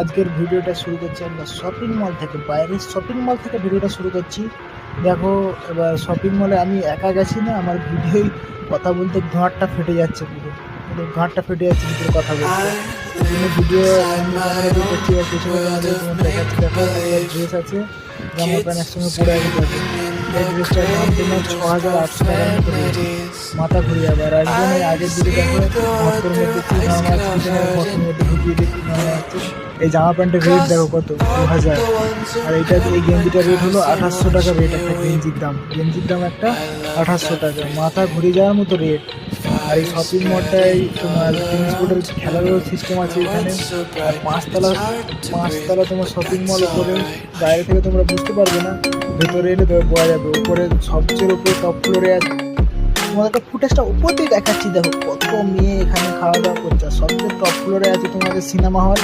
আজকের ভিডিওটা শুরু করছি আমরা শপিং মল থেকে, বাইরের শপিং মল থেকে ভিডিওটা শুরু করছি। দেখো, এবার শপিং মলে আমি একা গেছি না, আমার ভিডিওই কথা বলতে ঘাঁটটা ফেটে যাচ্ছে, পুরো ঘাঁটটা ফেটে যাচ্ছে ভিতরে কথা বলতে। এই জন্য ভিডিও ক্যামেরা দিয়ে করছি। আর কিছু তোমাদের তোমার দেখাচ্ছি। দেখো, একটা ড্রেস আছে, জামা প্যান্ট একসঙ্গে পরে আছে। দেখো, এই ড্রেসটার দাম তোমার 6,800 টাকার মতো রয়েছে। মাথা ঘুরে যাবে। আর একদম এই আগের দিকে দেখো, ঘরটার মধ্যে কি নাম আছে, ঘরটার মধ্যে ঢুকিয়ে দিয়ে কি নাম আছে। এই জামা প্যান্টের রেট দেখো কত, 2,000। আর এইটা, এই গেঞ্জিটার রেট হলো 2,800 টাকা রেট। একটা গেঞ্জির দাম একটা 2,800 টাকা। মাথা ঘুরে যাওয়ার মতো রেট। আর এই শপিং মলটায় তোমার টেনিস বোর্ডের খেলারও সিস্টেম আছে এখানে। আর পাঁচতলা তোমার শপিং মল। উপরে বাইরে থেকে তোমরা বুঝতে পারবে না, ভেতরে এলে তবে বোঝা যাবে। উপরে সবচেয়ে উপরে টপ ফ্লোরে আছে। তোমাদেরকে ফুটেজটা উপর দিয়ে দেখাচ্ছি। দেখো কত মেয়ে এখানে খাওয়া দাওয়া করছে। আর সবচেয়ে টপ ফ্লোরে আছে তোমাদের সিনেমা হল।